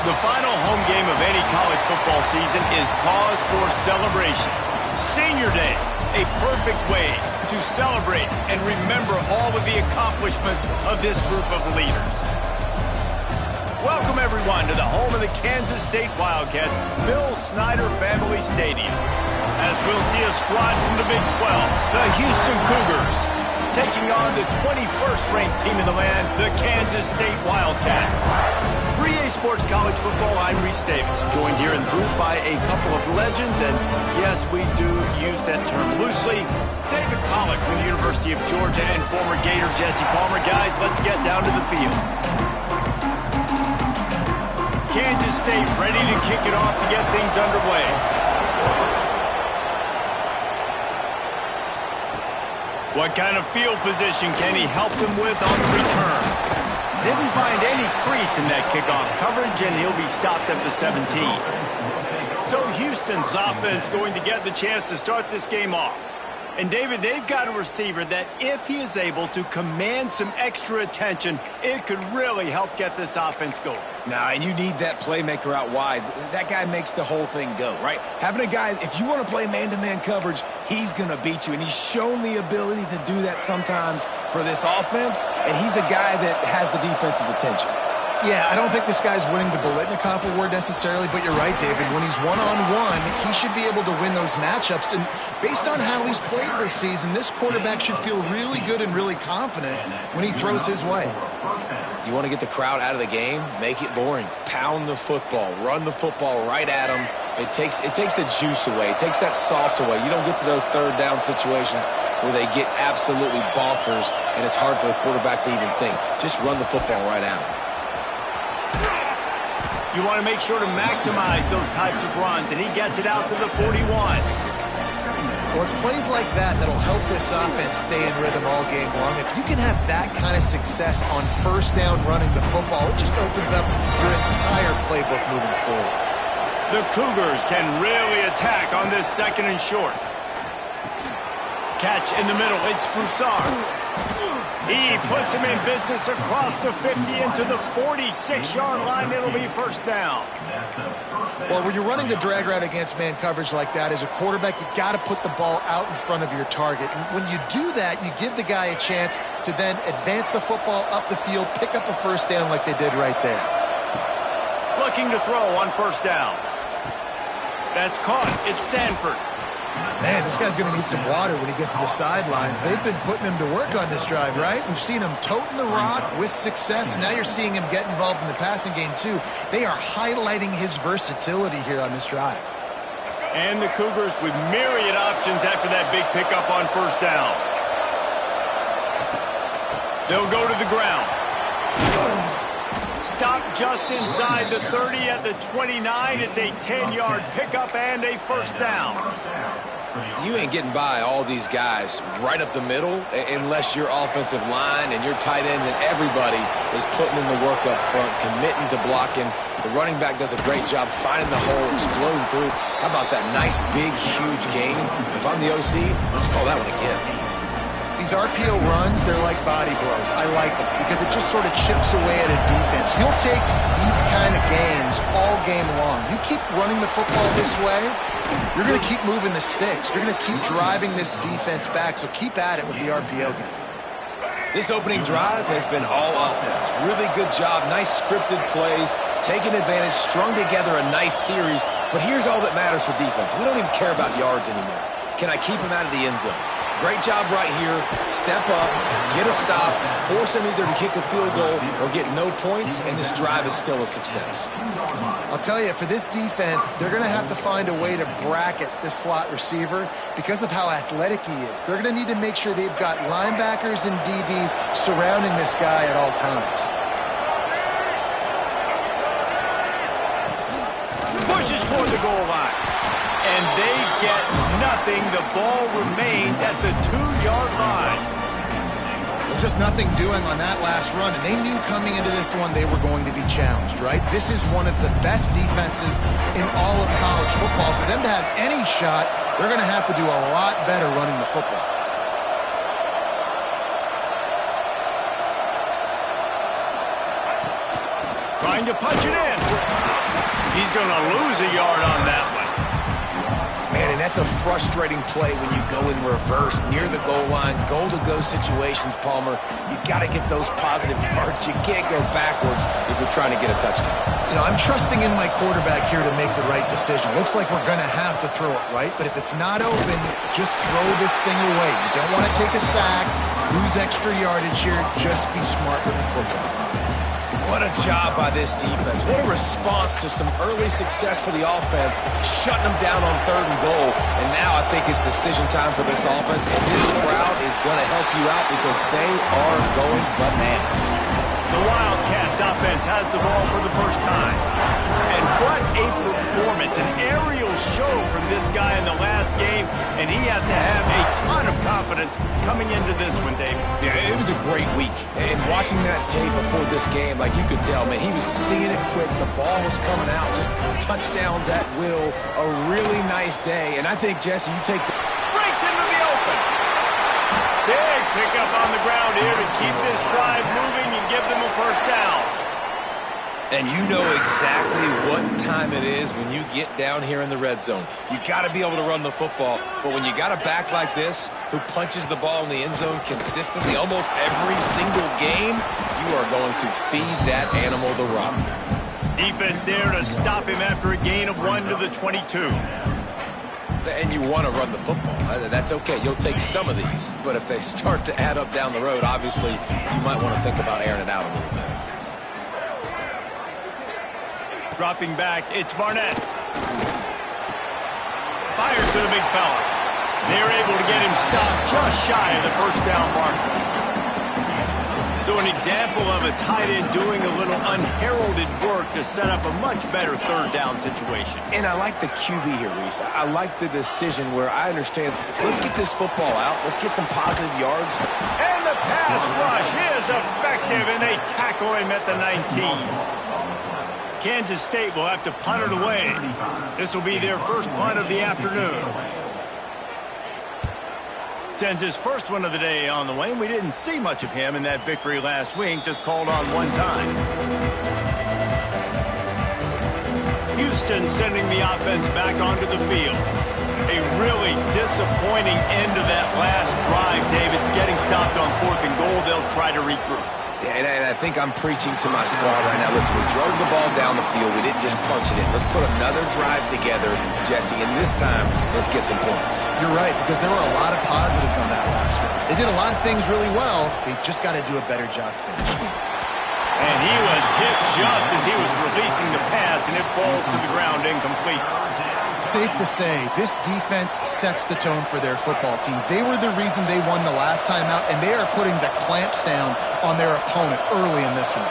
The final home game of any college football season is cause for celebration. Senior Day, a perfect way to celebrate and remember all of the accomplishments of this group of leaders. Welcome, everyone, to the home of the Kansas State Wildcats, Bill Snyder Family Stadium. As we'll see a squad from the Big 12, the Houston Cougars, taking on the 21st ranked team in the land, the Kansas State Wildcats. For EA Sports College Football, I'm Reese Davis, joined here in the booth by a couple of legends, and yes, we do use that term loosely. David Pollack from the University of Georgia and former Gator Jesse Palmer. Guys, let's get down to the field. Kansas State ready to kick it off to get things underway. What kind of field position can he help them with on the return? Didn't find any crease in that kickoff coverage, and he'll be stopped at the 17. So Houston's offense going to get the chance to start this game off. And David, they've got a receiver that if he is able to command some extra attention, it could really help get this offense going. Nah, and you need that playmaker out wide. That guy makes the whole thing go, right? Having a guy, if you want to play man-to-man coverage, he's going to beat you. And he's shown the ability to do that sometimes for this offense. And he's a guy that has the defense's attention. Yeah, I don't think this guy's winning the Biletnikoff award necessarily, but you're right, David. When he's one-on-one, he should be able to win those matchups. And based on how he's played this season, this quarterback should feel really good and really confident when he throws his way. You want to get the crowd out of the game? Make it boring. Pound the football. Run the football right at them. It takes the juice away. It takes that sauce away. You don't get to those third down situations where they get absolutely bonkers, and it's hard for the quarterback to even think. Just run the football right at them. You want to make sure to maximize those types of runs, and he gets it out to the 41. Well, it's plays like that that'll help this offense stay in rhythm all game long. If you can have that kind of success on first down running the football, it just opens up your entire playbook moving forward. The Cougars can really attack on this second and short. Catch in the middle, it's Broussard. He puts him in business across the 50 into the 46-yard line. It'll be first down. Well, when you're running the drag route against man coverage like that, as a quarterback, you've got to put the ball out in front of your target. And when you do that, you give the guy a chance to then advance the football up the field, pick up a first down like they did right there. Looking to throw on first down. That's caught. It's Sanford. Man, this guy's going to need some water when he gets to the sidelines. They've been putting him to work on this drive, right? We've seen him toting the rock with success. Now you're seeing him get involved in the passing game, too. They are highlighting his versatility here on this drive. And the Cougars with myriad options after that big pickup on first down. They'll go to the ground. Stop just inside the 30 at the 29. It's a 10-yard pickup and a first down. You ain't getting by all these guys right up the middle unless your offensive line and your tight ends and everybody is putting in the work up front, committing to blocking. The running back does a great job finding the hole, exploding through. How about that nice, big, huge gain? If I'm the OC, let's call that one again. These RPO runs, they're like body blows. I like them because it just sort of chips away at a defense. You'll take these kind of games all game long. You keep running the football this way, you're going to keep moving the sticks. You're going to keep driving this defense back, so keep at it with the RPO game. This opening drive has been all offense. Really good job, nice scripted plays, taking advantage, strung together a nice series. But here's all that matters for defense. We don't even care about yards anymore. Can I keep him out of the end zone? Great job right here. Step up, get a stop, force him either to kick a field goal or get no points, and this drive is still a success. I'll tell you, for this defense, they're going to have to find a way to bracket this slot receiver because of how athletic he is. They're going to need to make sure they've got linebackers and DBs surrounding this guy at all times. Pushes toward the goal line. And they get nothing. The ball remains at the 2-yard line. Just nothing doing on that last run, and they knew coming into this one they were going to be challenged, right? This is one of the best defenses in all of college football. For them to have any shot, they're going to have to do a lot better running the football. Trying to punch it in. He's going to lose a yard on that one. Man, and that's a frustrating play when you go in reverse near the goal line, goal-to-go situations, Palmer. You got to get those positive yards. You can't go backwards if you're trying to get a touchdown. You know, I'm trusting in my quarterback here to make the right decision. Looks like we're going to have to throw it, right? But if it's not open, just throw this thing away. You don't want to take a sack, lose extra yardage here. Just be smart with the football. What a job by this defense. What a response to some early success for the offense, shutting them down on 3rd and goal. And now I think it's decision time for this offense, and this crowd is going to help you out because they are going bananas. The Wildcats offense has the ball for the first time. And what a performance, an aerial show from this guy in the last game, and he has to have a ton of confidence coming into this one, David. Yeah, it was a great week. And watching that tape before this game, like you could tell, man, he was seeing it quick. The ball was coming out, just touchdowns at will. A really nice day. And I think, Jesse, you take the... Breaks into the open. Big pickup on the ground here to keep this drive moving and give them a first down. And you know exactly what time it is when you get down here in the red zone. You got to be able to run the football, but when you got a back like this who punches the ball in the end zone consistently almost every single game, you are going to feed that animal the rock. Defense there to stop him after a gain of 1 to the 22. And you want to run the football. That's okay. You'll take some of these. But if they start to add up down the road, obviously you might want to think about airing it out a little bit. Dropping back, it's Barnett. Fires to the big fella. They're able to get him stopped just shy of the first down marker. So an example of a tight end doing a little unheralded work to set up a much better 3rd down situation. And I like the QB here, Reese. I like the decision where I understand, let's get this football out. Let's get some positive yards. And the pass rush is effective, and they tackle him at the 19. Kansas State will have to punt it away. This will be their first punt of the afternoon. Sends his first one of the day on the way, and we didn't see much of him in that victory last week, just called on 1 time. Houston sending the offense back onto the field. A really disappointing end to that last drive, David. Getting stopped on 4th and goal, they'll try to regroup. And I think I'm preaching to my squad right now. Listen, we drove the ball down the field. We didn't just punch it in. Let's put another drive together, Jesse, and this time, let's get some points. You're right, because there were a lot of positives on that last one. They did a lot of things really well. They just got to do a better job finishing. And he was hit just as he was releasing the pass, and it falls to the ground incomplete. Safe to say, this defense sets the tone for their football team. They were the reason they won the last time out, and they are putting the clamps down on their opponent early in this one.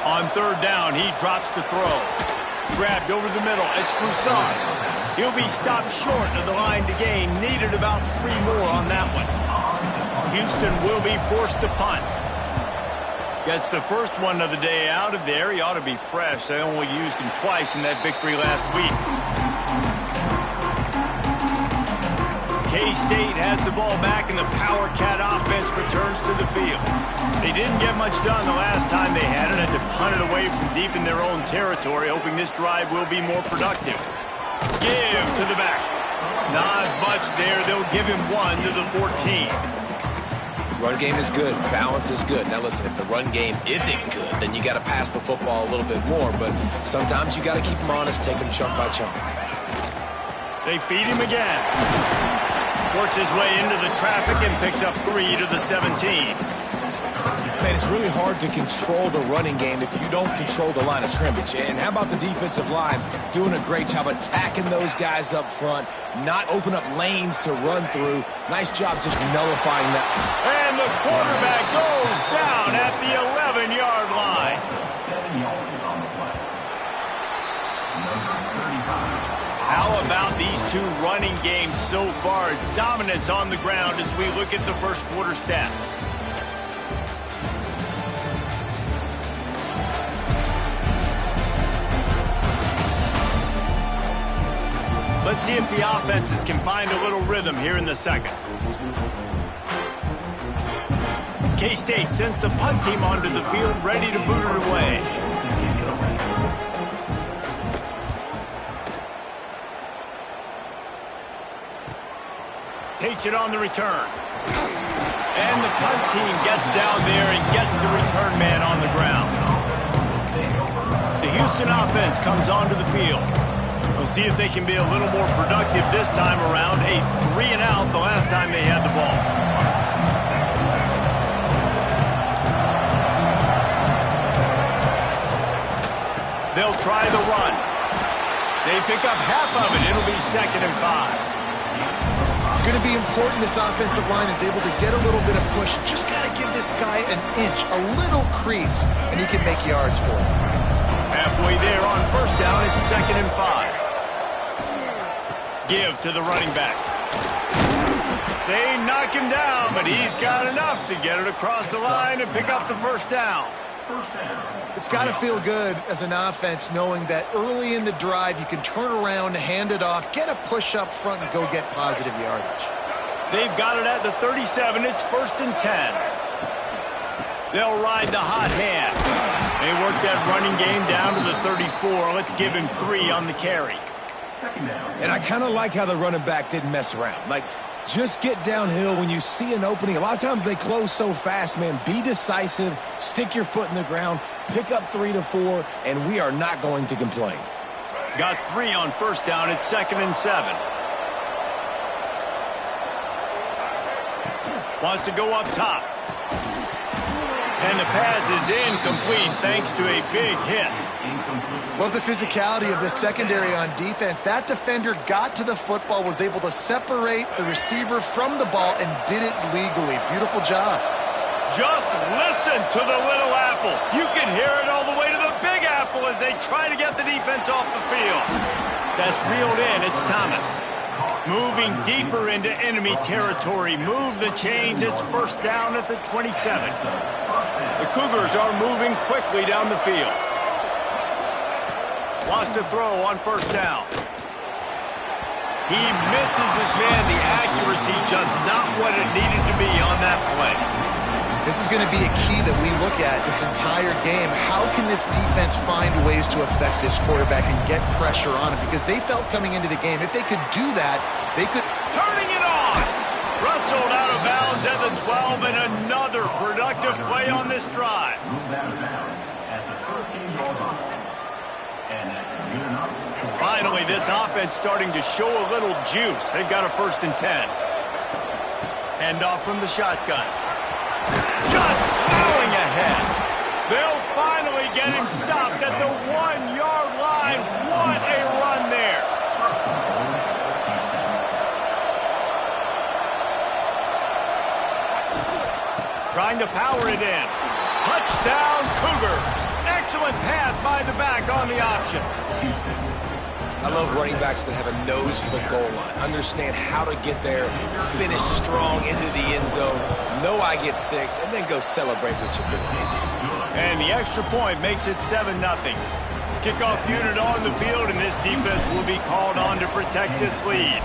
On 3rd down, he drops to throw. Grabbed over the middle. It's Broussard. He'll be stopped short of the line to gain. Needed about 3 more on that one. Houston will be forced to punt. Gets the first one of the day out of there. He ought to be fresh. They only used him twice in that victory last week. K-State has the ball back, and the Power Cat offense returns to the field. They didn't get much done the last time they had it, had to punt it away from deep in their own territory, hoping this drive will be more productive. Give to the back. Not much there. They'll give him 1 to the 14. Run game is good. Balance is good. Now, listen, if the run game isn't good, then you got to pass the football a little bit more. But sometimes you got to keep them honest, take them chunk by chunk. They feed him again. Works his way into the traffic and picks up 3 to the 17. Man, it's really hard to control the running game if you don't control the line of scrimmage. And how about the defensive line doing a great job attacking those guys up front, not open up lanes to run through. Nice job just nullifying that. And the quarterback goes down at the 11-yard line. How about these 2 running games so far? Dominance on the ground as we look at the first quarter stats. Let's see if the offenses can find a little rhythm here in the second. K-State sends the punt team onto the field, ready to boot it away. Takes it on the return. And the punt team gets down there and gets the return man on the ground. The Houston offense comes onto the field. We'll see if they can be a little more productive this time around. A 3-and-out the last time they had the ball. They'll try the run. They pick up half of it. It'll be 2nd and 5. It's going to be important this offensive line is able to get a little bit of push. Just got to give this guy an inch, a little crease, and he can make yards for it. Halfway there on 1st down, it's 2nd and 5. Give to the running back. They knock him down, but he's got enough to get it across the line and pick up the 1st down. It's got to feel good as an offense knowing that early in the drive you can turn around, hand it off, get a push up front, and go get positive yardage. They've got it at the 37. It's 1st and 10. They'll ride the hot hand. They work that running game down to the 34. Let's give him 3 on the carry. And I kind of like how the running back didn't mess around. Like, just get downhill when you see an opening. A lot of times they close so fast, man. Be decisive, stick your foot in the ground, pick up 3 to 4, and we are not going to complain. Got 3 on 1st down. It's 2nd and 7. Wants to go up top. And the pass is incomplete thanks to a big hit. Love the physicality of this secondary on defense. That defender got to the football, was able to separate the receiver from the ball, and did it legally. Beautiful job. Just listen to the little apple. You can hear it all the way to the big apple as they try to get the defense off the field. That's reeled in. It's Thomas. Moving deeper into enemy territory. Move the chains. It's 1st down at the 27. The Cougars are moving quickly down the field. Wants to throw on 1st down. He misses his man. The accuracy just not what it needed to be on that play. This is going to be a key that we look at this entire game. How can this defense find ways to affect this quarterback and get pressure on him? Because they felt coming into the game, if they could do that, they could... Turning it on! Wrestled out of bounds at the 12, and another productive play on this drive. Finally, this offense starting to show a little juice. They've got a 1st and 10. Handoff from the shotgun. Just plowing ahead. They'll finally get him stopped at the 1-yard line. What a run there. Trying to power it in. Touchdown, Cougars. Excellent pass by the back on the option. I love running backs that have a nose for the goal line. Understand how to get there, finish strong into the end zone, know I get 6, and then go celebrate with your boys. And the extra point makes it 7-0. Kickoff unit on the field, and this defense will be called on to protect this lead.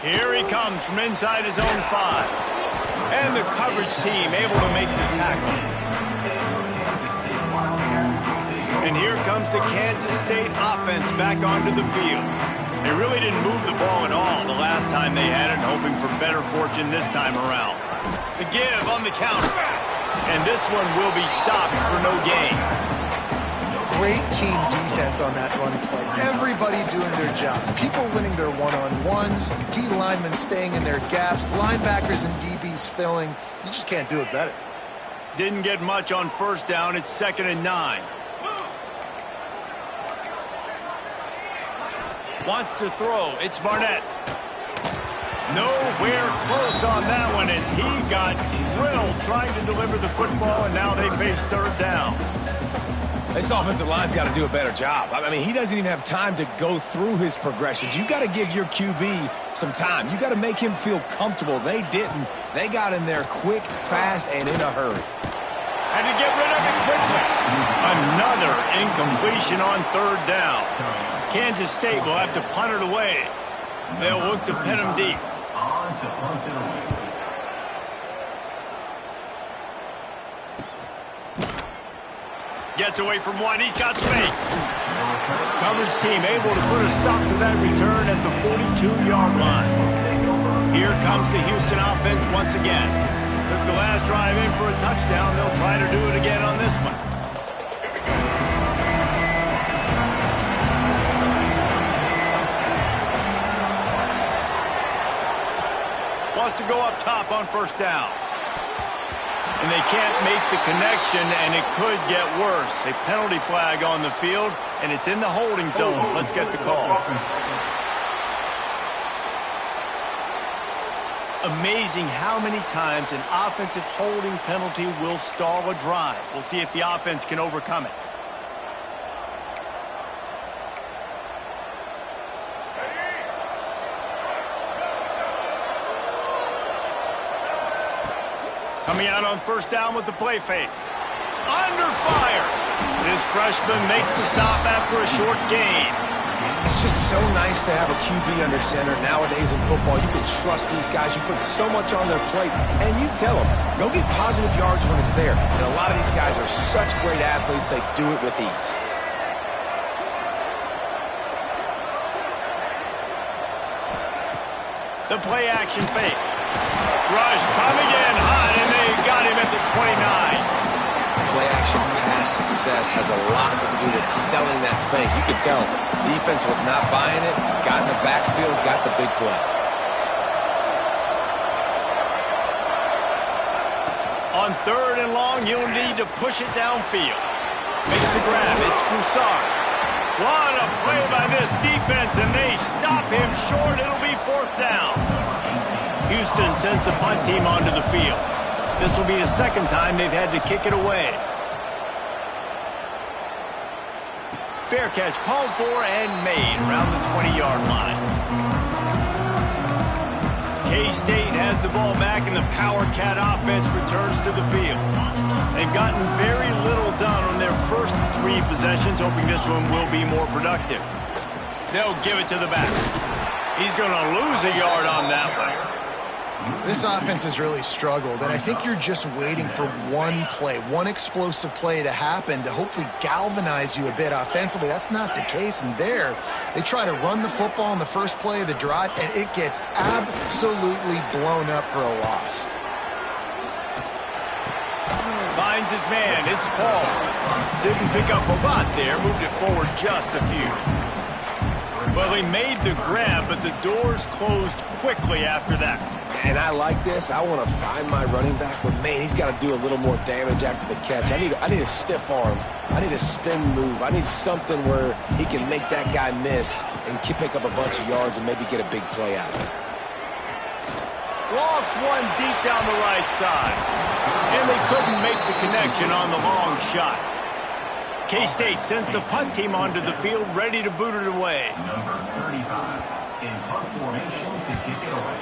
Here he comes from inside his own 5. And the coverage team able to make the tackle. And here comes the Kansas State offense back onto the field. They really didn't move the ball at all the last time they had it, hoping for better fortune this time around. The give on the counter. And this one will be stopped for no gain. Great team defense on that run play. Everybody doing their job. People winning their one-on-ones, D linemen staying in their gaps, linebackers and DBs filling. You just can't do it better. Didn't get much on 1st down. It's 2nd and 9. Wants to throw. It's Barnett. Nowhere close on that one as he got drilled trying to deliver the football, and now they face 3rd down. This offensive line's got to do a better job. I mean, he doesn't even have time to go through his progressions. You got to give your QB some time. You got to make him feel comfortable. They didn't. They got in there quick, fast, and in a hurry. And to get rid of it quickly. Another incompletion on 3rd down. Kansas State will have to punt it away. They'll look to pin him deep. on to punt it away. Gets away from one. He's got space. Coverage team able to put a stop to that return at the 42-yard line. Here comes the Houston offense once again. Took the last drive in for a touchdown. They'll try to do it again on this one. Wants to go up top on first down. And they can't make the connection, and it could get worse. A penalty flag on the field, and it's in the holding zone. Let's get the call. Amazing how many times an offensive holding penalty will stall a drive. We'll see if the offense can overcome it. Coming out on first down with the play fake. Under fire. This freshman makes the stop after a short gain. It's just so nice to have a QB under center. Nowadays in football, you can trust these guys. You put so much on their plate, and you tell them, go get positive yards when it's there. And a lot of these guys are such great athletes, they do it with ease. The play action fake. Rush coming in hot, and they got him at the 29. Play action pass success has a lot to do with selling that fake. You can tell defense was not buying it, got in the backfield, got the big play. On third and long, you'll need to push it downfield. Makes the grab. It's Broussard. What a play by this defense, and they stop him short. It'll be fourth down. Houston sends the punt team onto the field. This will be the second time they've had to kick it away. Fair catch called for and made around the 20-yard line. K-State has the ball back, and the Power Cat offense returns to the field. They've gotten very little done on their first three possessions, hoping this one will be more productive. They'll give it to the back. He's going to lose a yard on that one. This offense has really struggled, and I think you're just waiting for one play, one explosive play to happen to hopefully galvanize you a bit offensively. That's not the case, and there they try to run the football in the first play of the drive, and it gets absolutely blown up for a loss. Finds his man. It's Paul. Didn't pick up a lot there. Moved it forward just a few. Well, he made the grab, but the doors closed quickly after that. And I like this. I want to find my running back, but man, he's got to do a little more damage after the catch. I need a stiff arm. I need a spin move. I need something where he can make that guy miss and pick up a bunch of yards and maybe get a big play out of it. Lost one deep down the right side. And they couldn't make the connection on the long shot. K-State sends the punt team onto the field, ready to boot it away. Number 35 in punt formation to kick it away.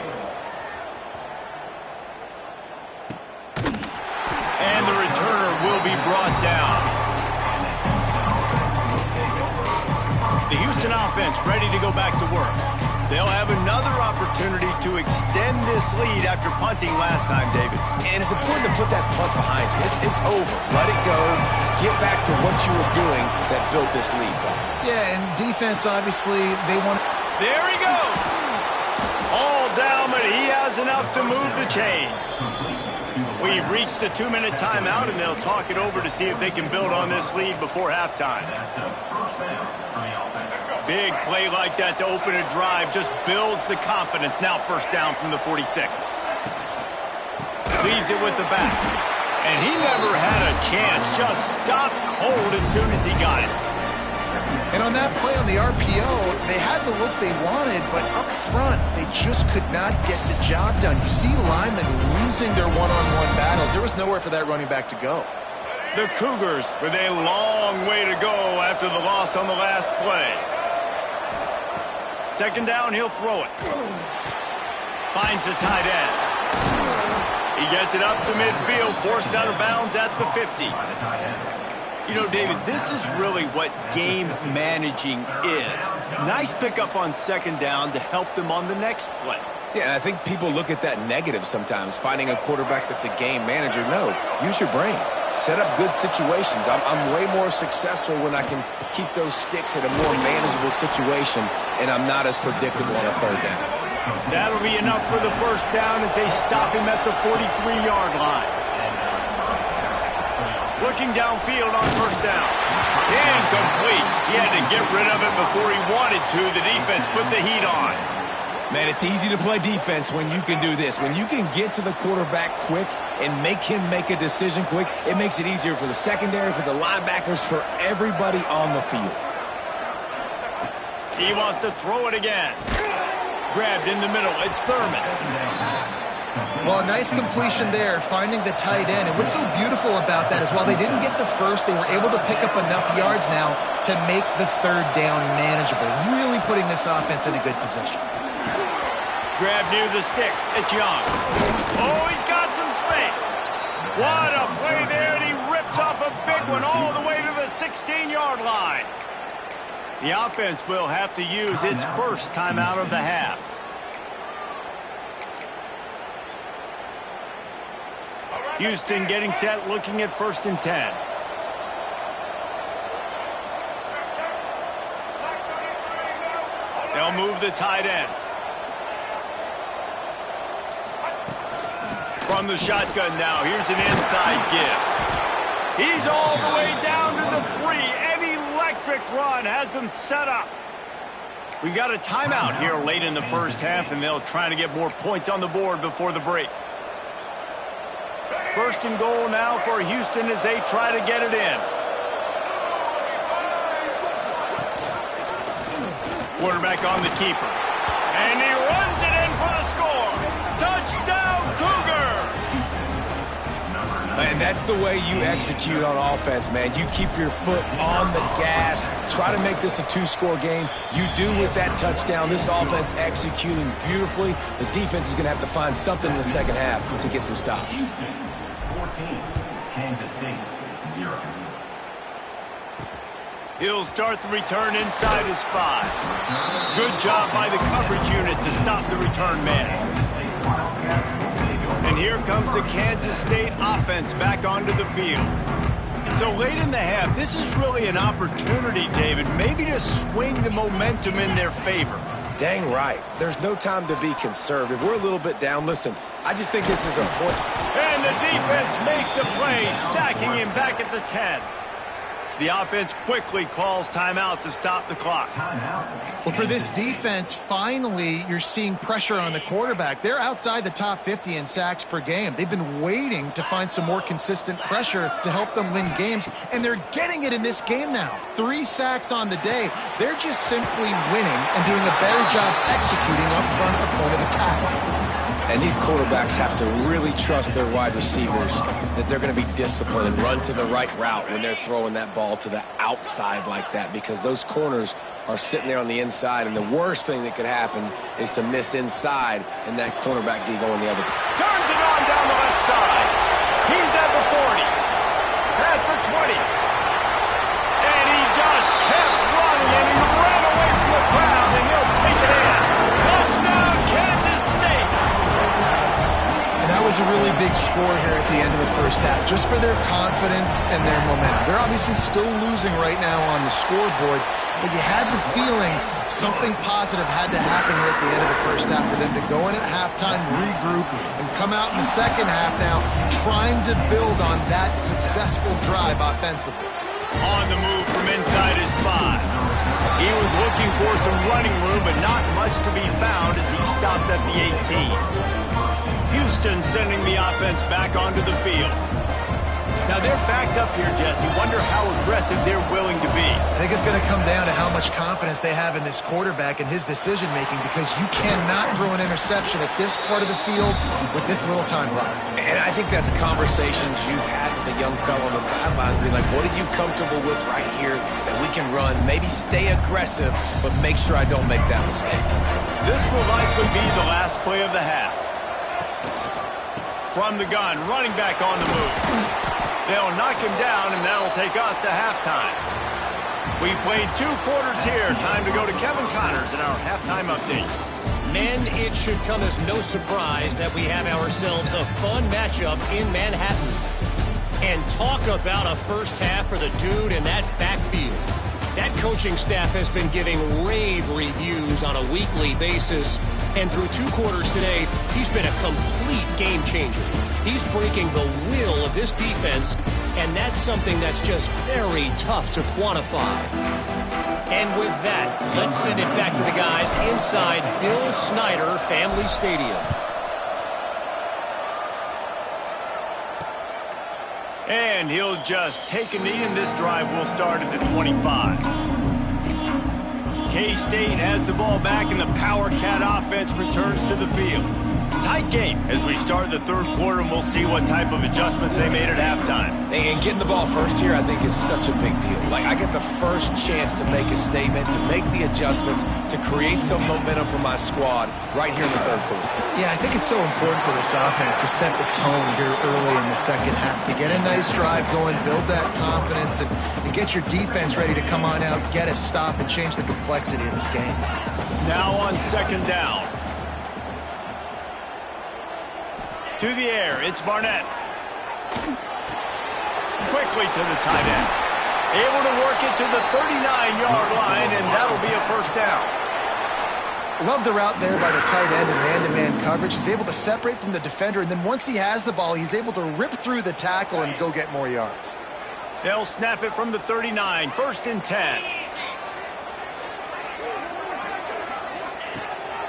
And the returner will be brought down. The Houston offense ready to go back to work. They'll have another opportunity to extend this lead after punting last time, David. And it's important to put that punt behind you. It's over. Let it go. Get back to what you were doing that built this lead, Paul. Yeah, and defense, obviously, they want... There he goes. All down, but he has enough to move the chains. We've reached the 2-minute timeout, and they'll talk it over to see if they can build on this lead before halftime. Big play like that to open a drive just builds the confidence. Now first down from the 46. Leaves it with the back. And he never had a chance. Just stopped cold as soon as he got it. And on that play on the RPO, they had the look they wanted, but up front, they just could not get the job done. You see linemen losing their one-on-one battles. There was nowhere for that running back to go. The Cougars with a long way to go after the loss on the last play. Second down, he'll throw it. Finds the tight end. He gets it up to midfield, forced out of bounds at the 50. You know, David, this is really what game managing is. Nice pickup on second down to help them on the next play. Yeah, and I think people look at that negative sometimes, finding a quarterback that's a game manager. No, use your brain. Set up good situations. I'm way more successful when I can keep those sticks at a more manageable situation, and I'm not as predictable on a third down. That'll be enough for the first down as they stop him at the 43-yard line. Looking downfield on first down. Incomplete. He had to get rid of it before he wanted to. The defense put the heat on. Man, it's easy to play defense when you can do this. When you can get to the quarterback quick and make him make a decision quick, it makes it easier for the secondary, for the linebackers, for everybody on the field. He wants to throw it again. Grabbed in the middle. It's Thurman. Well, a nice completion there, finding the tight end. And what's so beautiful about that is while they didn't get the first, they were able to pick up enough yards now to make the third down manageable. Really putting this offense in a good position. Grab near the sticks. It's Young. Oh, he's got some space. What a play there, and he rips off a big one all the way to the 16-yard line. The offense will have to use its first timeout of the half. Houston getting set, looking at 1st and 10. They'll move the tight end. From the shotgun now, here's an inside give. He's all the way down to the 3. An electric run has him set up. We got a timeout here late in the first half, and they'll try to get more points on the board before the break. 1st and goal now for Houston as they try to get it in. Quarterback on the keeper. And he runs it in for the score. Touchdown, Cougars! And that's the way you execute on offense, man. You keep your foot on the gas. Try to make this a 2-score game. You do with that touchdown. This offense executing beautifully. The defense is going to have to find something in the second half to get some stops. 14, Kansas State, 0. He'll start the return inside his 5. Good job by the coverage unit to stop the return man. And here comes the Kansas State offense back onto the field. So late in the half, this is really an opportunity, David, maybe to swing the momentum in their favor. Dang right. There's no time to be conservative. We're a little bit down. Listen, I just think this is important. And the defense makes a play, sacking him back at the 10. The offense quickly calls timeout to stop the clock. Well, for this defense, finally, you're seeing pressure on the quarterback. They're outside the top 50 in sacks per game. They've been waiting to find some more consistent pressure to help them win games, and they're getting it in this game now. 3 sacks on the day. They're just simply winning and doing a better job executing up front of point of attack. And these quarterbacks have to really trust their wide receivers that they're going to be disciplined and run to the right route when they're throwing that ball to the outside like that, because those corners are sitting there on the inside, and the worst thing that could happen is to miss inside and that cornerback D going the other way. Turns it on down the left side. He's at the 40. Past the 20. And he just kept running, and he ran away from the crowd, and he'll take it in. Touchdown, Kansas State. That was a really big score here at the end of the first half, just for their confidence and their momentum. They're obviously still losing right now on the scoreboard, but you had the feeling something positive had to happen here at the end of the first half for them to go in at halftime, regroup, and come out in the second half now trying to build on that successful drive offensively. On the move from inside his 5. He was looking for some running room, but not much to be found as he stopped at the 18. Houston sending the offense back onto the field. Now they're backed up here, Jesse. Wonder how aggressive they're willing to be. I think it's going to come down to how much confidence they have in this quarterback and his decision-making, because you cannot throw an interception at this part of the field with this little time left. And I think that's conversations you've had with the young fellow on the sidelines. Be like, what are you comfortable with right here that we can run? Maybe stay aggressive, but make sure I don't make that mistake. This will likely be the last play of the half. From the gun, running back on the move. They'll knock him down, and that'll take us to halftime. We played 2 quarters here. Time to go to Kevin Connors in our halftime update. Men, it should come as no surprise that we have ourselves a fun matchup in Manhattan. And talk about a first half for the dude in that backfield. That coaching staff has been giving rave reviews on a weekly basis. And through 2 quarters today, he's been a complete game changer. He's breaking the will of this defense, and that's something that's just very tough to quantify. And with that, let's send it back to the guys inside Bill Snyder Family Stadium. And he'll just take a knee, and this drive will start at the 25. K-State has the ball back, and the Power Cat offense returns to the field. Tight game as we start the 3rd quarter, and we'll see what type of adjustments they made at halftime. And getting the ball first here, I think, is such a big deal. Like, I get the first chance to make a statement, to make the adjustments, to create some momentum for my squad right here in the 3rd quarter. Yeah, I think it's so important for this offense to set the tone here early in the 2nd half, to get a nice drive going, build that confidence, and get your defense ready to come on out, get a stop, and change the complexity of this game. Now on 2nd down. To the air, it's Barnett. Quickly to the tight end. Able to work it to the 39-yard line, and that'll be a first down. Love the route there by the tight end in man-to-man coverage. He's able to separate from the defender, and then once he has the ball, he's able to rip through the tackle and go get more yards. They'll snap it from the 39, 1st and 10.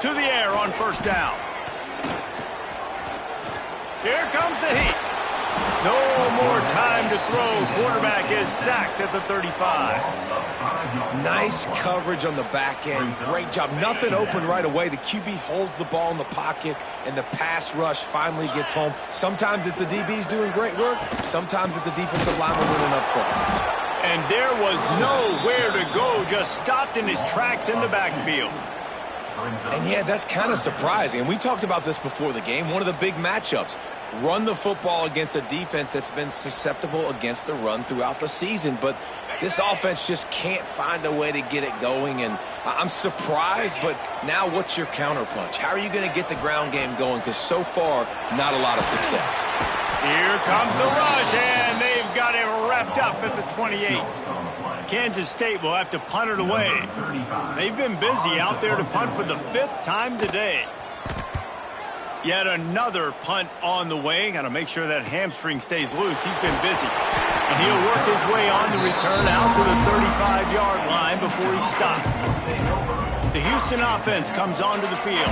To the air on 1st down. Here comes the heat. No more time to throw. Quarterback is sacked at the 35. Nice coverage on the back end. Great job. Nothing open right away. The QB holds the ball in the pocket, and the pass rush finally gets home. Sometimes it's the DBs doing great work. Sometimes it's the defensive lineman winning up front. And there was nowhere to go. Just stopped in his tracks in the backfield. And yeah, that's kind of surprising. And we talked about this before the game. One of the big matchups. Run the football against a defense that's been susceptible against the run throughout the season. But this offense just can't find a way to get it going. And I'm surprised, but now what's your counterpunch? How are you going to get the ground game going? Because so far, not a lot of success. Here comes the rush, and they've got it wrapped up at the 28. Kansas State will have to punt it away. They've been busy out there to punt for the 5th time today. Yet another punt on the way. Got to make sure that hamstring stays loose. He's been busy. And he'll work his way on the return out to the 35-yard line before he's stopped. The Houston offense comes onto the field.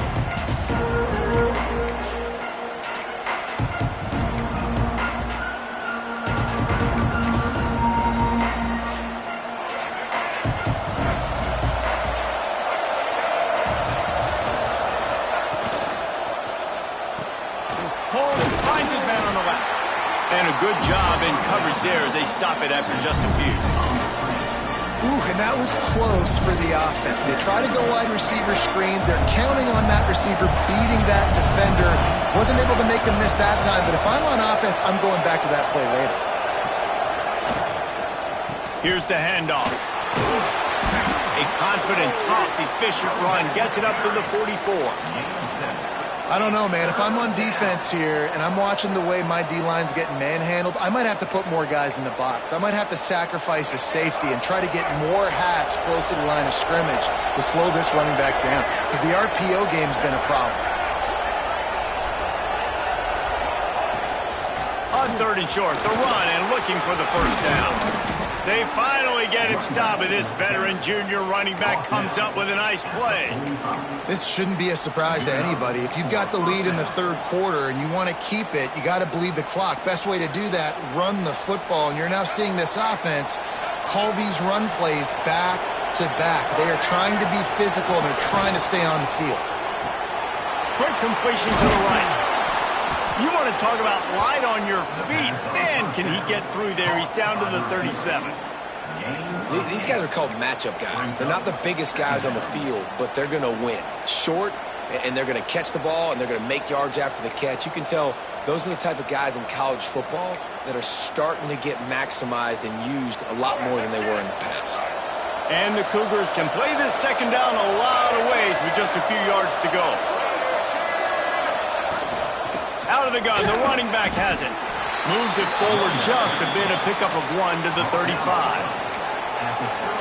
And a good job in coverage there as they stop it after just a few. Ooh, and that was close for the offense. They try to go wide receiver screen. They're counting on that receiver beating that defender. Wasn't able to make him miss that time, but if I'm on offense, I'm going back to that play later. Here's the handoff. A confident, tough, efficient run. Gets it up to the 44. I don't know, man. If I'm on defense here and I'm watching the way my D-line's getting manhandled, I might have to put more guys in the box. I might have to sacrifice a safety and try to get more hats close to the line of scrimmage to slow this running back down, because the RPO game's been a problem. On 3rd and short, the run and looking for the first down. They finally get him stopped, and this veteran junior running back comes up with a nice play. This shouldn't be a surprise to anybody. If you've got the lead in the 3rd quarter and you want to keep it, you got to bleed the clock. Best way to do that, run the football. And you're now seeing this offense call these run plays back to back. They are trying to be physical, and they're trying to stay on the field. Quick completion to the right. You want to talk about light on your feet. Man, can he get through there. He's down to the 37. These guys are called matchup guys. They're not the biggest guys on the field, but they're going to win. Short, and they're going to catch the ball, and they're going to make yards after the catch. You can tell those are the type of guys in college football that are starting to get maximized and used a lot more than they were in the past. And the Cougars can play this second down a lot of ways with just a few yards to go. Out of the gun, the running back has it. Moves it forward just a bit, a pickup of 1 to the 35.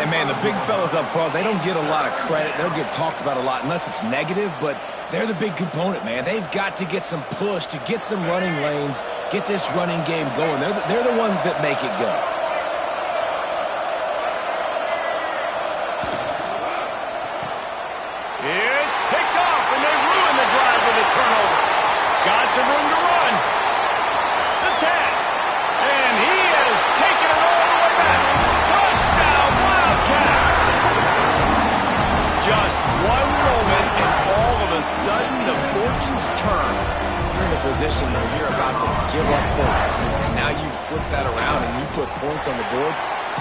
And, man, the big fellas up front, they don't get a lot of credit. They don't get talked about a lot unless it's negative, but they're the big component, man. They've got to get some push, to get some running lanes, get this running game going. They're the ones that make it go. It's picked off, and they ruin the drive with a turnover. Got some room to run. The tag. And he has taken it all the way back. Touchdown, Wildcats. Just one moment, and all of a sudden, the fortunes turn. You're in a position where you're about to give up points. And now you flip that around and you put points on the board.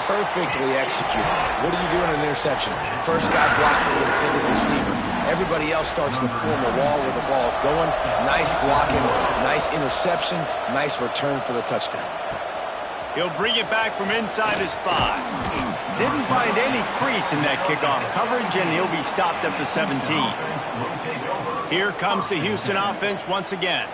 Perfectly executed. What do you do in an interception? First guy blocks the intended receiver. Everybody else starts to form a wall where the ball's going. Nice blocking, nice interception, nice return for the touchdown. He'll bring it back from inside his 5. Didn't find any crease in that kickoff coverage, and he'll be stopped at the 17. Here comes the Houston offense once again.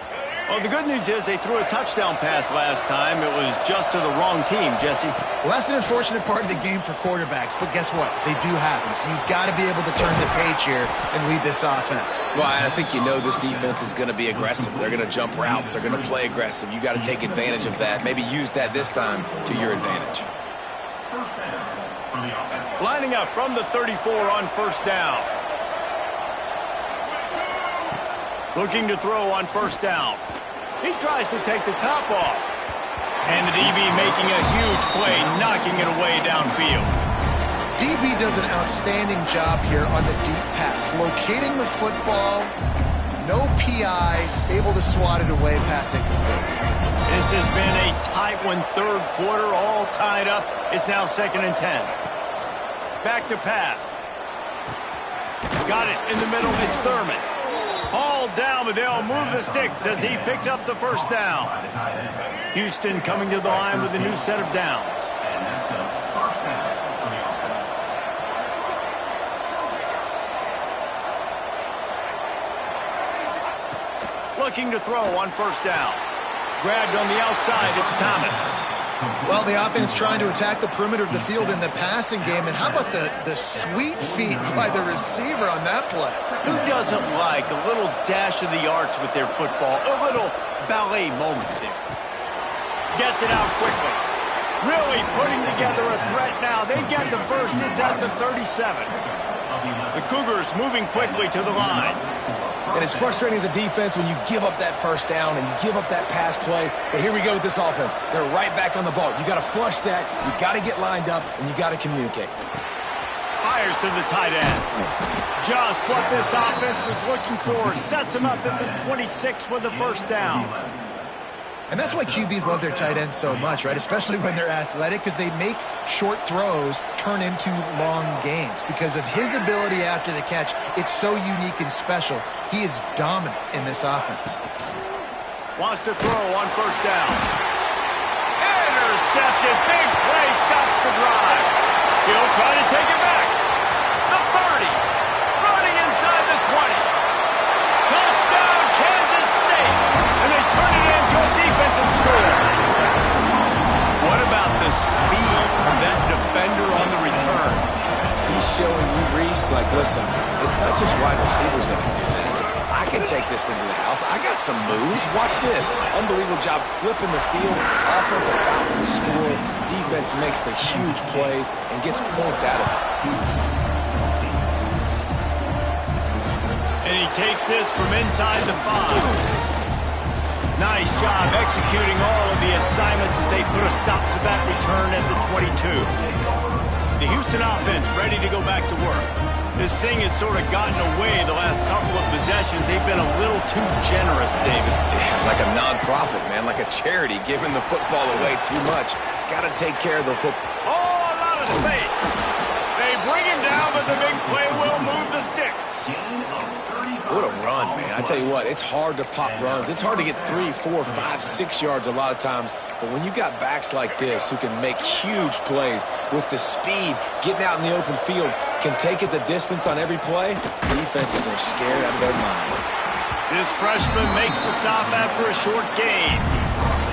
Well, the good news is they threw a touchdown pass last time. It was just to the wrong team, Jesse. Well, that's an unfortunate part of the game for quarterbacks, but guess what? They do happen, so you've got to be able to turn the page here and lead this offense. Well, I think you know this defense is going to be aggressive. They're going to jump routes. They're going to play aggressive. You got to take advantage of that. Maybe use that this time to your advantage. Lining up from the 34 on first down. Looking to throw on first down. He tries to take the top off. And the DB making a huge play, knocking it away downfield. DB does an outstanding job here on the deep pass. Locating the football, no PI, able to swat it away, pass incomplete. This has been a tight one, third quarter, all tied up. It's now 2nd and 10. Back to pass. Got it in the middle, it's Thurman. All down, but they'll move the sticks as he picks up the first down. Houston coming to the line with a new set of downs. Looking to throw on first down. Grabbed on the outside, it's Thomas. Well, the offense trying to attack the perimeter of the field in the passing game. And how about the sweet feet by the receiver on that play? Who doesn't like a little dash of the arts with their football? A little ballet moment there. Gets it out quickly. Really putting together a threat now. They get the first. It's at the 37. The Cougars moving quickly to the line. And it's frustrating as a defense when you give up that first down and you give up that pass play. But here we go with this offense. They're right back on the ball. You got to flush that. You got to get lined up, and you got to communicate. Fires to the tight end. Just what this offense was looking for. Sets him up at the 26 with the first down. And that's why QBs love their tight ends so much, right? Especially when they're athletic, because they make short throws turn into long gains. Because of his ability after the catch, it's so unique and special. He is dominant in this offense. Wants to throw on first down. Intercepted. Big play. Stops the drive. He'll try to take it back. The 30. Running inside the 20. Touchdown, Kansas State. And they turn it into a defensive score. What about the speed from that defender on the return? He's showing you, Reese, like, listen, it's not just wide receivers that can do that. I can take this thing to the house. I got some moves. Watch this. Unbelievable job flipping the field. Offense about to score. Defense makes the huge plays and gets points out of it. And he takes this from inside the 5. Nice job executing all of the assignments as they put a stop to that return at the 22. The Houston offense ready to go back to work. This thing has sort of gotten away the last couple of possessions. They've been a little too generous, David. Yeah, like a non-profit, man, like a charity, giving the football away too much. Got to take care of the football. Oh, a lot of space. They bring him down, but the big play will move the sticks. What a run, man. I tell you what, it's hard to pop runs. It's hard to get 3, 4, 5, 6 yards a lot of times But when you got backs like this who can make huge plays with the speed, getting out in the open field, can take it the distance on every play, defenses are scared out of their mind. This freshman makes the stop after a short gain.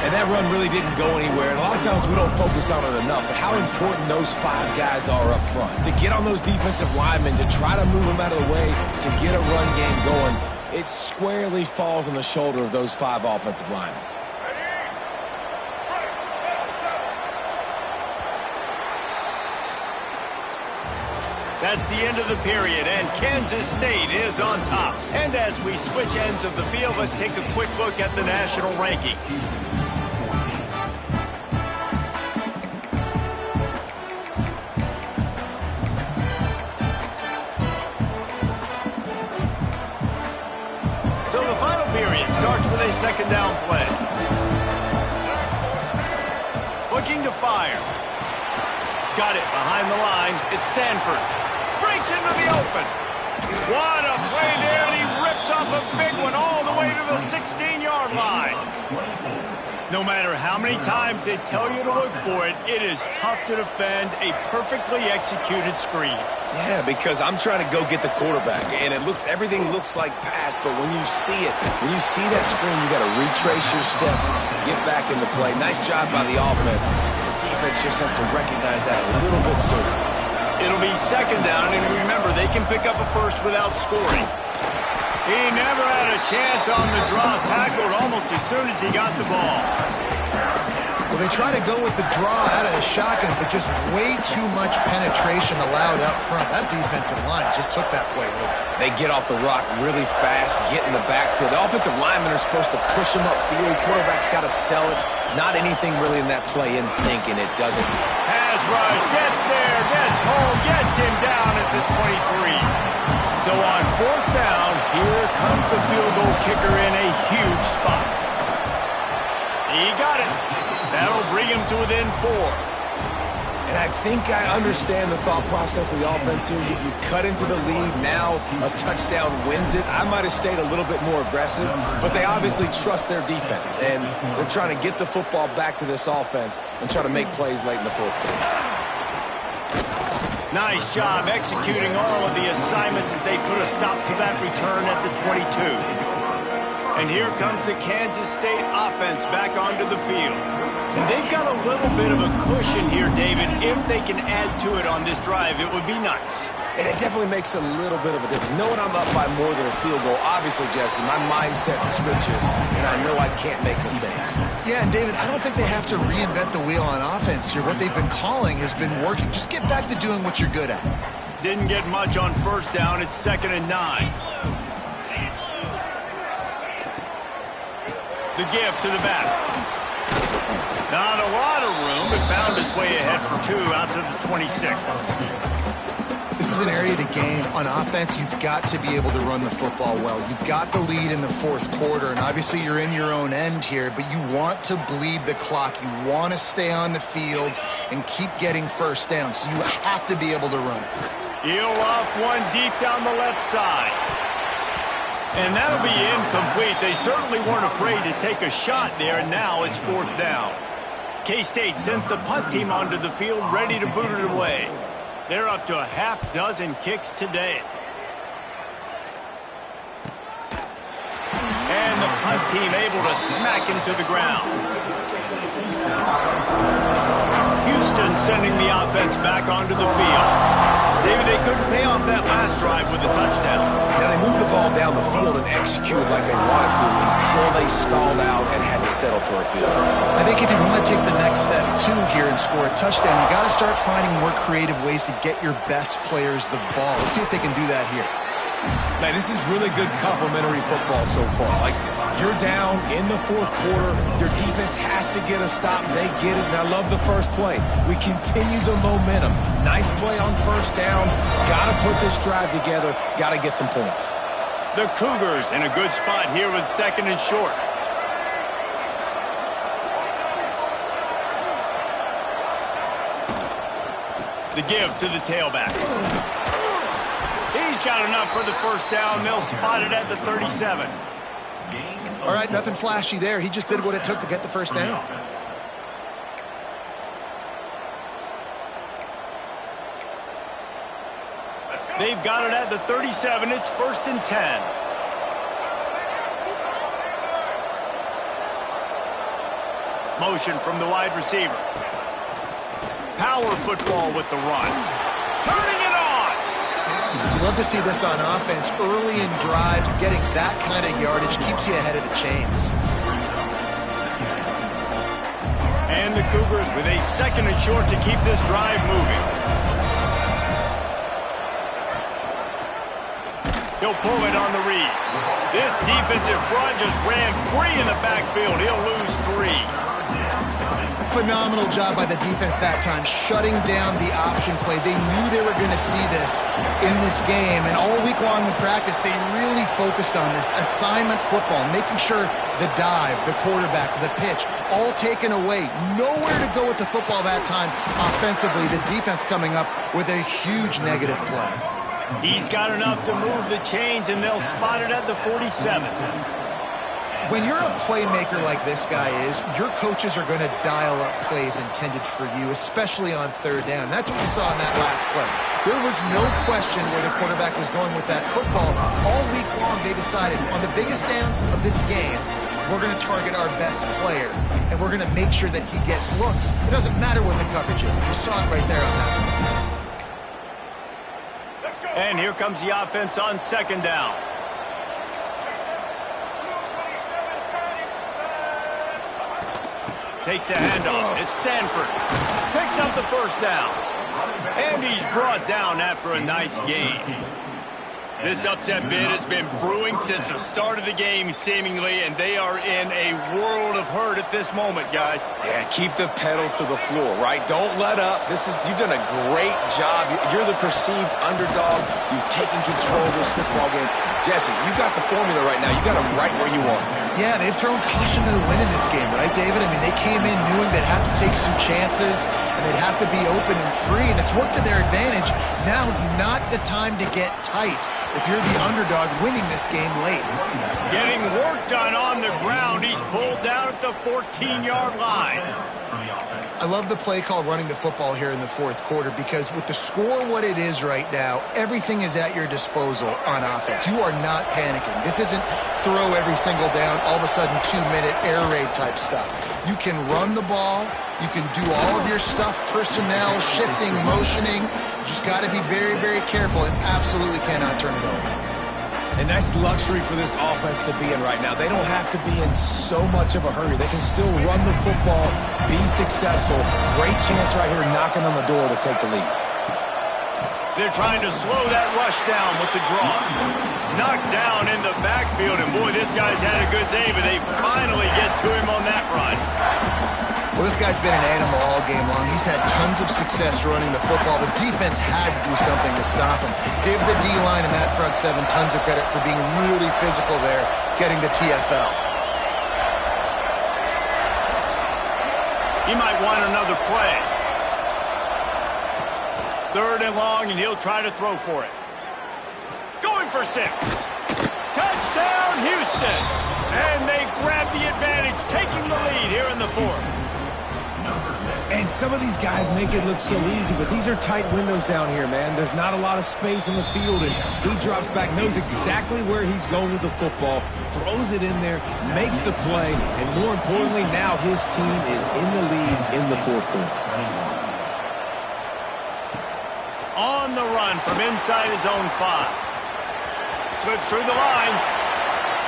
And that run really didn't go anywhere. And a lot of times we don't focus on it enough, but how important those 5 guys are up front. To get on those defensive linemen, to try to move them out of the way, to get a run game going, it squarely falls on the shoulder of those 5 offensive linemen. That's the end of the period, and Kansas State is on top. And as we switch ends of the field, let's take a quick look at the national rankings. So the final period starts with a second down play. Looking to fire. Got it behind the line. It's Sanford. Breaks into the open. What a play there, and he rips off a big one all the way to the 16-yard line. No matter how many times they tell you to look for it, it is tough to defend a perfectly executed screen. Yeah, because I'm trying to go get the quarterback, and everything looks like pass, but when you see it, when you see that screen, you got to retrace your steps, get back in the play. Nice job by the offense. The defense just has to recognize that a little bit sooner. It'll be second down, and remember, they can pick up a first without scoring. He never had a chance on the draw, tackled almost as soon as he got the ball. Well, they try to go with the draw out of the shotgun, but just way too much penetration allowed up front. That defensive line just took that play over. They get off the rock really fast, get in the backfield. The offensive linemen are supposed to push them upfield. Quarterback's got to sell it. Not anything really in that play in sync, and it doesn't. Pass rush, gets there, gets home, gets him down at the 23. So on fourth down, here comes the field goal kicker in a huge spot. He got it. That'll bring him to within 4. And I think I understand the thought process of the offense here. You cut into the lead, now a touchdown wins it. I might have stayed a little bit more aggressive, but they obviously trust their defense, and they're trying to get the football back to this offense and try to make plays late in the fourth quarter. Nice job executing all of the assignments as they put a stop to that return at the 22. And here comes the Kansas State offense back onto the field. And they've got a little bit of a cushion here, David. If they can add to it on this drive, it would be nice. And it definitely makes a little bit of a difference. Knowing I'm up by more than a field goal, obviously, Jesse, my mindset switches, and I know I can't make mistakes. Yeah, and David, I don't think they have to reinvent the wheel on offense here. What they've been calling has been working. Just get back to doing what you're good at. Didn't get much on first down. It's 2nd and 9. The give to the back. Not a lot of room, but found his way ahead for 2 out to the 26. This is an area of the game. On offense, you've got to be able to run the football well. You've got the lead in the fourth quarter, and obviously you're in your own end here, but you want to bleed the clock. You want to stay on the field and keep getting first down, so you have to be able to run it. Heel off one deep down the left side. And that'll be incomplete. They certainly weren't afraid to take a shot there, and now it's 4th down. K-State sends the punt team onto the field, ready to boot it away. They're up to a half-dozen kicks today. And the punt team able to smack him to the ground. Houston sending the offense back onto the field. Maybe they couldn't pay off that last drive with a touchdown. Now, they moved the ball down the field and executed like they wanted to until they stalled out and had to settle for a field goal. I think if you want to take the next step, too, here and score a touchdown, you got to start finding more creative ways to get your best players the ball. Let's see if they can do that here. Man, this is really good complementary football so far. Like, you're down in the fourth quarter. Your defense has to get a stop. They get it, and I love the first play. We continue the momentum. Nice play on first down. Got to put this drive together. Got to get some points. The Cougars in a good spot here with 2nd and short. The give to the tailback. He's got enough for the first down. They'll spot it at the 37. All right, nothing flashy there. He just did what it took to get the first down. They've got it at the 37. It's 1st and 10. Motion from the wide receiver. Power football with the run. Turning it on. You love to see this on offense. Early in drives, getting that kind of yardage keeps you ahead of the chains. And the Cougars with a 2nd and short to keep this drive moving. He'll pull it on the read. This defensive front just ran free in the backfield. He'll lose 3. Phenomenal job by the defense that time, shutting down the option play. They knew they were going to see this in this game, and all week long in practice, they really focused on this assignment football, making sure the dive, the quarterback, the pitch, all taken away. Nowhere to go with the football that time offensively. The defense coming up with a huge negative play. He's got enough to move the chains, and they'll spot it at the 47. When you're a playmaker like this guy is, your coaches are going to dial up plays intended for you, especially on 3rd down. That's what we saw in that last play. There was no question where the quarterback was going with that football. All week long, they decided on the biggest downs of this game, we're going to target our best player, and we're going to make sure that he gets looks. It doesn't matter what the coverage is. You saw it right there on that one. And here comes the offense on 2nd down. Takes a handoff. It's Sanford. Picks up the 1st down. And he's brought down after a nice gain. This upset bid has been brewing since the start of the game, seemingly, and they are in a world of hurt at this moment, guys. Yeah, keep the pedal to the floor, right? Don't let up. You've done a great job. You're the perceived underdog. You've taken control of this football game. Jesse, you got the formula right now. You got them right where you want. Yeah, they've thrown caution to the wind in this game, right, David? I mean, they came in knowing they'd have to take some chances, and they'd have to be open and free, and it's worked to their advantage. Now is not the time to get tight if you're the underdog winning this game late. Getting work done on the ground. He's pulled down at the 14-yard line. I love the play call running the football here in the 4th quarter because with the score what it is right now, everything is at your disposal on offense. You are not panicking. This isn't throw every single down, all of a sudden 2-minute air raid type stuff. You can run the ball. You can do all of your stuff, personnel, shifting, motioning. You just got to be very, very careful and absolutely cannot turn it over. And that's luxury for this offense to be in right now. They don't have to be in so much of a hurry. They can still run the football, be successful. Great chance right here knocking on the door to take the lead. They're trying to slow that rush down with the draw. Knocked down in the backfield, and boy, this guy's had a good day, but they finally get to him on that run. Well, this guy's been an animal all game long. He's had tons of success running the football. The defense had to do something to stop him. Give the D-line and that front 7 tons of credit for being really physical there, getting the TFL. He might want another play. 3rd and long, and he'll try to throw for it. Going for 6. Touchdown, Houston! And they grab the advantage, taking the lead here in the 4th. And some of these guys make it look so easy, but these are tight windows down here, man. There's not a lot of space in the field, and he drops back, knows exactly where he's going with the football, throws it in there, makes the play, and more importantly, now his team is in the lead in the 4th quarter. On the run from inside his own 5. Slips through the line.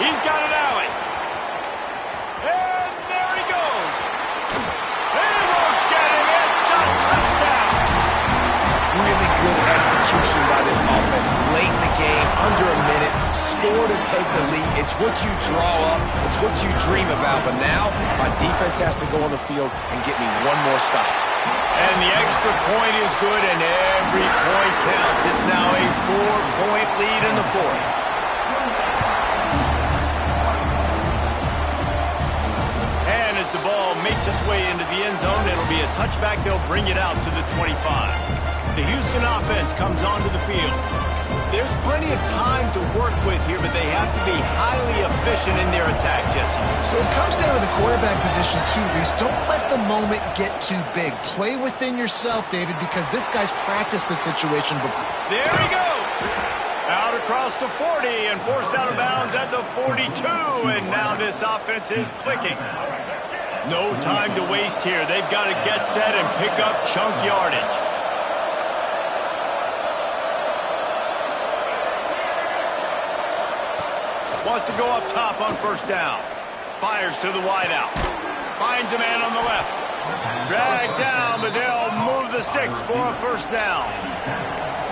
He's got an alley. And there he goes. They won't get him. It's a touchdown. Really good execution by this offense late in the game, under a minute, score to take the lead. It's what you draw up. It's what you dream about. But now my defense has to go on the field and get me one more stop. And the extra point is good, and every point counts. It's now a 4-point lead in the 4th. And as the ball makes its way into the end zone, it'll be a touchback. They'll bring it out to the 25. The Houston offense comes onto the field. There's plenty of time to work with here, but they have to be highly efficient in their attack, Jesse. So it comes down to the quarterback position too, Reese. Don't let the moment get too big. Play within yourself, David, because this guy's practiced the situation before. There he goes. Out across the 40 and forced out of bounds at the 42. And now this offense is clicking. No time to waste here. They've got to get set and pick up chunk yardage. Wants to go up top on first down. Fires to the wideout. Finds a man on the left. Dragged down, but they'll move the sticks for a first down.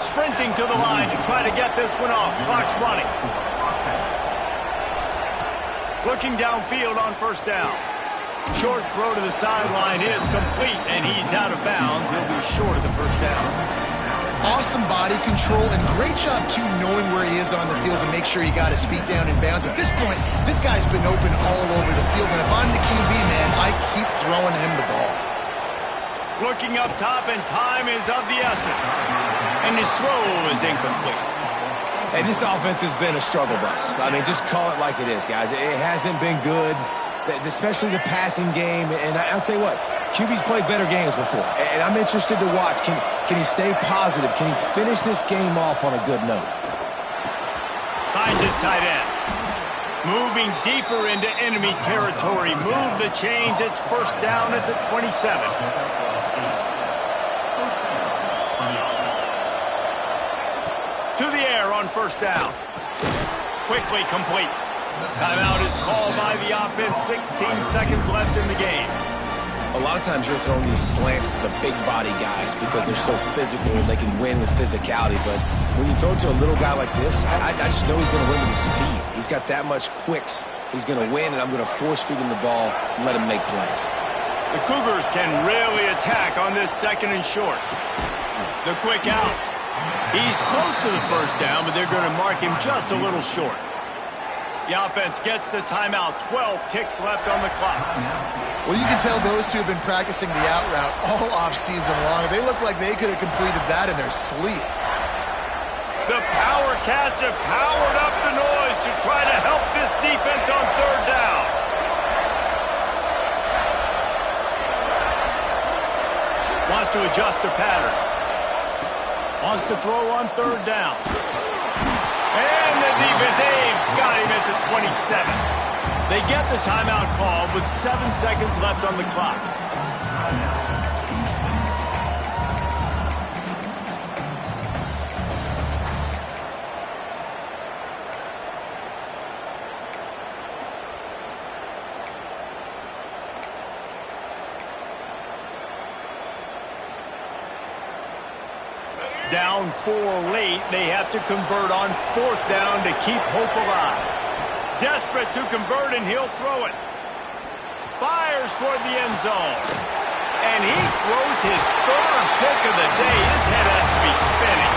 Sprinting to the line to try to get this one off. Clock's running. Looking downfield on first down. Short throw to the sideline is complete, and he's out of bounds. He'll be short of the first down. Awesome body control, and great job, too, knowing where he is on the field to make sure he got his feet down in bounds. At this point, this guy's been open all over the field, and if I'm the QB, man, I keep throwing him the ball. Looking up top, and time is of the essence. And his throw is incomplete. Hey, this offense has been a struggle bus. I mean, just call it like it is, guys. It hasn't been good, especially the passing game. And I'll tell you what, QB's played better games before. And I'm interested to watch. Can he stay positive? Can he finish this game off on a good note? Finds his tight end. Moving deeper into enemy territory. Move the chains. It's first down at the 27. To the air on first down. Quickly complete. Timeout is called by the offense. 16 seconds left in the game. A lot of times you're throwing these slants to the big body guys because they're so physical and they can win with physicality. But when you throw it to a little guy like this, I just know he's going to win with his speed. He's got that much quicks. He's going to win, and I'm going to force feed him the ball and let him make plays. The Cougars can really attack on this second and short. The quick out. He's close to the first down, but they're going to mark him just a little short. The offense gets the timeout. 12 ticks left on the clock. Well, you can tell those two have been practicing the out route all off-season long. They look like they could have completed that in their sleep. The Power Cats have powered up the noise to try to help this defense on third down. Wants to adjust the pattern. Wants to throw on third down. And the defense, they've got him at the 27. They get the timeout called with 7 seconds left on the clock. Down 4 late, they have to convert on fourth down to keep hope alive. Desperate to convert, and he'll throw it. Fires toward the end zone. And he throws his third pick of the day. His head has to be spinning.